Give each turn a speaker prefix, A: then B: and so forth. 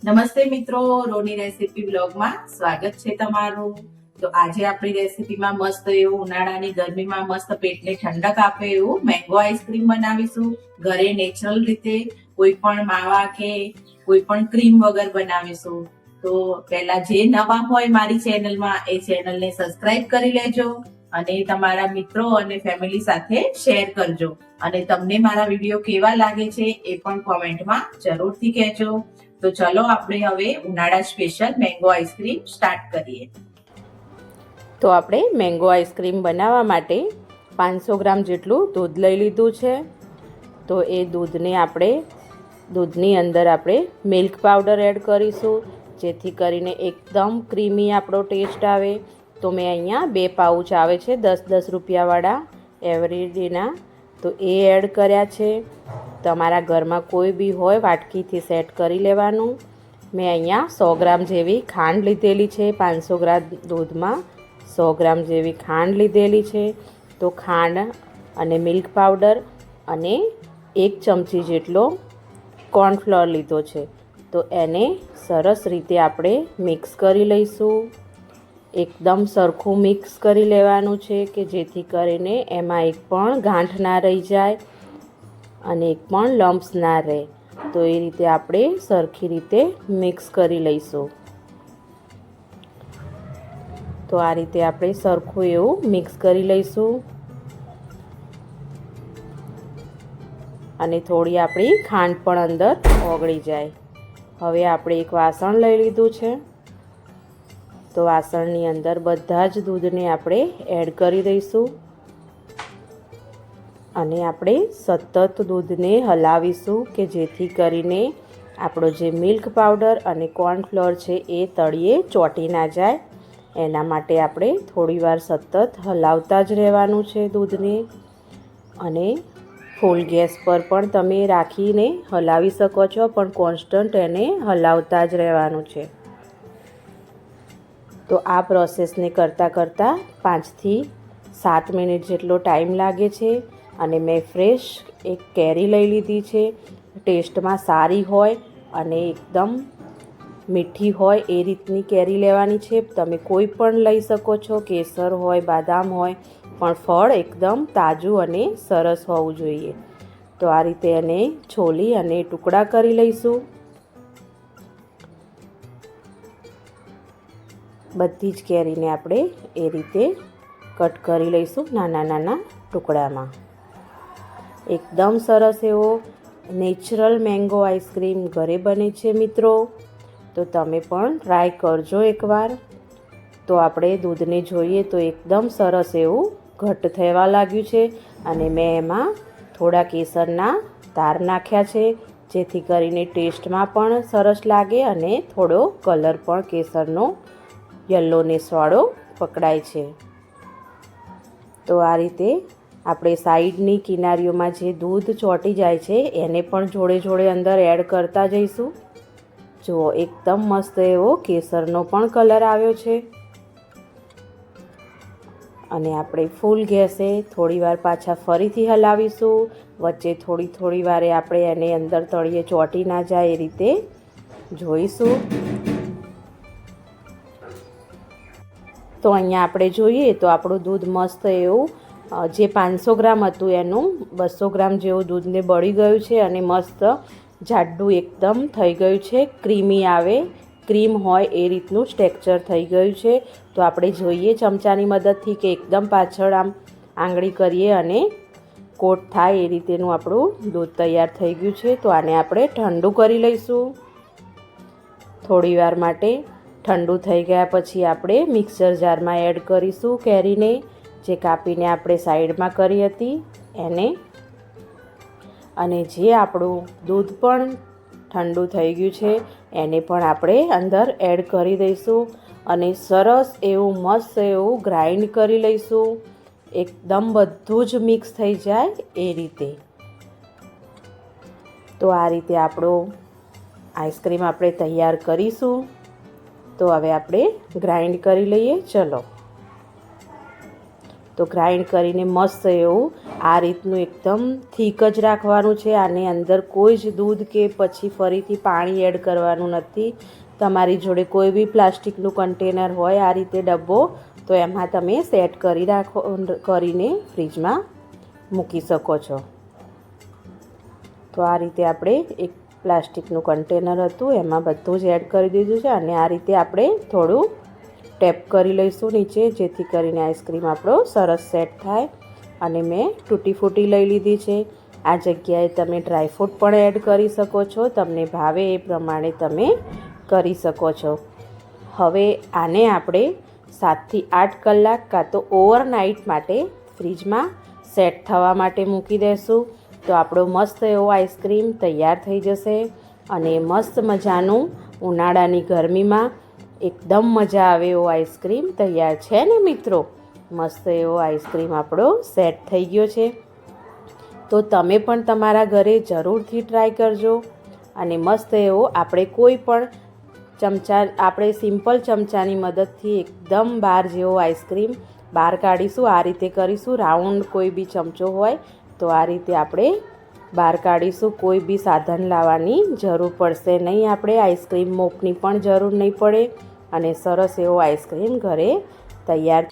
A: નમસ્તે મિત્રો, રોની રેસીપી બ્લોગમાં સ્વાગત છે તમારું। તો આજે આપણી રેસીપીમાં મસ્ત એવું ઉનાળાની ગરમીમાં મસ્ત પેટને ઠંડક આપે એવું મેંગો આઈસ્ક્રીમ બનાવીશું ઘરે નેચરલ રીતે, કોઈ પણ માવા કે કોઈ પણ ક્રીમ વગર બનાવીશું। તો પહેલા જે નવા હોય મારી ચેનલમાં એ ચેનલને સબસ્ક્રાઇબ કરી લેજો અને તમારા મિત્રો અને ફેમિલી સાથે શેર કરજો અને તમને મારા વિડીયો કેવા લાગે છે એ પણ કોમેન્ટમાં જરૂરથી કહેજો। તો ચલો આપણે હવે ઉનાળા સ્પેશિયલ મેંગો આઈસ્ક્રીમ સ્ટાર્ટ કરીએ।
B: તો આપણે મેંગો આઈસ્ક્રીમ બનાવવા માટે 500 ગ્રામ જેટલું દૂધ લઈ લીધું છે। તો એ દૂધની અંદર આપણે મિલ્ક પાવડર એડ કરીશું, જેથી કરીને એકદમ ક્રીમી આપણો ટેસ્ટ આવે। તો મેં અહીંયા 2 પાઉચ આવે છે 10-10 રૂપિયાવાળા એવરીડેના, તો એ એડ કર્યા છે। તમારા ઘરમાં કોઈ બી હોય વાટકીથી સેટ કરી લેવાનું। મેં અહીંયા 100 ગ્રામ જેવી ખાંડ લીધેલી છે। 500 ગ્રામ દૂધમાં 100 ગ્રામ જેવી ખાંડ લીધેલી છે। તો ખાંડ અને મિલ્ક પાવડર અને 1 ચમચી જેટલો કોર્નફ્લોર લીધો છે। તો એને સરસ રીતે આપણે મિક્સ કરી લઈશું। એકદમ સરખું મિક્સ કરી લેવાનું છે કે જેથી કરીને એમાં એક પણ ગાંઠ ના રહી જાય અને એક પણ લમ્પ્સ ના રહે। તો એ રીતે આપણે સરખી રીતે મિક્સ કરી લઈશું। તો આ રીતે આપણે સરખું એવું મિક્સ કરી લઈશું અને થોડી આપણી ખાંડ પણ અંદર ઓગળી જાય। હવે આપણે એક વાસણ લઈ લીધું છે। તો વાસણની અંદર બધા જ દૂધને આપણે એડ કરી દઈશું અને આપણે સતત દૂધને હલાવીશું કે જેથી કરીને આપણો જે મિલ્ક પાવડર અને કોર્નફ્લોર છે એ તળિયે ચોંટી ના જાય। એના માટે આપણે થોડીવાર સતત હલાવતા જ રહેવાનું છે દૂધને, અને ફૂલ ગેસ પર પણ તમે રાખીને હલાવી શકો છો, પણ કોન્સ્ટન્ટ એને હલાવતા જ રહેવાનું છે। તો આ પ્રોસેસને કરતાં 5 થી 7 મિનિટ જેટલો ટાઈમ લાગે છે। અને મેં ફ્રેશ એક કેરી લઈ લીધી છે, ટેસ્ટમાં સારી હોય અને એકદમ મીઠી હોય એ રીતની કેરી લેવાની છે। તમે કોઈ પણ લઈ શકો છો, કેસર હોય, બદામ હોય, પણ ફળ એકદમ તાજું અને સરસ હોવું જોઈએ। તો આ રીતે એને છોલી અને ટુકડા કરી લઈશું। બધી જ કેરીને આપણે એ રીતે કટ કરી લઈશું નાના નાના ટુકડામાં। એકદમ સરસ એવો નેચરલ મેંગો આઈસ્ક્રીમ ઘરે બને છે મિત્રો, તો તમે પણ ટ્રાય કરજો એકવાર। તો આપણે દૂધને જોઈએ તો એકદમ સરસ એવું ઘટ્ટ થવા લાગ્યું છે અને મેં એમાં થોડા કેસરના તાર નાખ્યા છે, જેથી કરીને ટેસ્ટમાં પણ સરસ લાગે અને થોડો કલર પણ કેસરનો યલોનેસવાળો પકડાય છે। તો આ રીતે આપણે સાઈડની કિનારીઓમાં જે દૂધ ચોંટી જાય છે એને પણ જોડે જોડે અંદર એડ કરતા જઈશું। જુઓ, એકદમ મસ્ત એવો કેસરનો પણ કલર આવ્યો છે। અને આપણે ફૂલ ગેસે થોડીવાર પાછા ફરીથી હલાવીશું। વચ્ચે થોડી વારે આપણે એને અંદર તળિયે ચોંટી ના જાય એ રીતે જોઈશું। તો અહીંયા આપણે જોઈએ તો આપણું દૂધ મસ્ત એવું જે 500 ગ્રામ હતું એનું 200 ગ્રામ જેવું દૂધને બળી ગયું છે અને મસ્ત જાડું એકદમ થઈ ગયું છે, ક્રીમી આવે ક્રીમ હોય એ રીતનું ટેક્સચર થઈ ગયું છે। તો આપણે જોઈએ ચમચાની મદદથી કે એકદમ પાછળ આમ આંગળી કરીએ અને કોટ થાય એ રીતેનું આપણું દૂધ તૈયાર થઈ ગયું છે। તો આને આપણે ઠંડુ કરી લઈશું થોડીવાર માટે। ઠંડુ થઈ ગયા પછી આપણે મિક્સર જારમાં એડ કરીશું કેરીને, જે કાપીને આપણે સાઈડમાં કરી હતી એને। અને જે આપણું દૂધ પણ ઠંડુ થઈ ગયું છે એને પણ આપણે અંદર એડ કરી દઈશું અને સરસ એવું મસ્ત એવું ગ્રાઇન્ડ કરી લઈશું, એકદમ બધું જ મિક્સ થઈ જાય એ રીતે। તો આ રીતે આપણો આઈસ્ક્રીમ આપણે તૈયાર કરીશું। તો હવે આપણે ગ્રાઇન્ડ કરી લઈએ। ચલો, તો ગ્રાઇન્ડ કરીને મસ્ત એવું આ રીતનું એકદમ થીક જ રાખવાનું છે. આની અંદર કોઈ જ દૂધ કે પછી ફરીથી પાણી એડ કરવાનું નથી. તમારી જોડે કોઈ બી પ્લાસ્ટિકનું કન્ટેનર હોય આ રીતે ડબ્બો, તો એમાં તમે સેટ કરીને ફ્રીજમાં મૂકી શકો છો. તો આ રીતે આપણે એક પ્લાસ્ટિકનું કન્ટેનર હતું એમાં બધું જ એડ કરી દીધું છે અને આ રીતે આપણે થોડું ટેપ કરી લઈશું નીચે, જેથી કરીને આઈસ્ક્રીમ આપણો સરસ સેટ થાય. અને મેં તૂટી ફૂટી લઈ લીધી છે. આ જગ્યાએ તમે ડ્રાયફ્રૂટ પણ એડ કરી શકો છો, તમને ભાવે એ પ્રમાણે તમે કરી શકો છો. હવે આને આપણે 7 થી 8 કલાક કાં તો ઓવરનાઇટ માટે ફ્રીજમાં સેટ થવા માટે મૂકી દઈશું. તો આપણો મસ્ત એવો આઈસ્ક્રીમ તૈયાર થઈ જશે અને મસ્ત મજાનું ઉનાળાની ગરમીમાં એકદમ મજા આવે એવો આઈસ્ક્રીમ તૈયાર છે ને મિત્રો. મસ્ત એવો આઈસ્ક્રીમ આપણો સેટ થઈ ગયો છે. તો તમે પણ તમારા ઘરે જરૂરથી ટ્રાય કરજો. અને મસ્ત એવો આપણે કોઈ પણ આપણે સિમ્પલ ચમચાની મદદથી એકદમ બાર જેવો આઈસ્ક્રીમ બહાર કાઢીશું. આ રીતે કરીશું. રાઉન્ડ કોઈ બી ચમચો હોય તો આ રીતે આપણે બહાર કાઢીશું. કોઈ બી સાધન લાવવાની જરૂર પડશે નહીં. આપણે આઈસ્ક્રીમ મોકની પણ જરૂર નહીં પડે અને સરસ એવો આઈસ્ક્રીમ ઘરે તૈયાર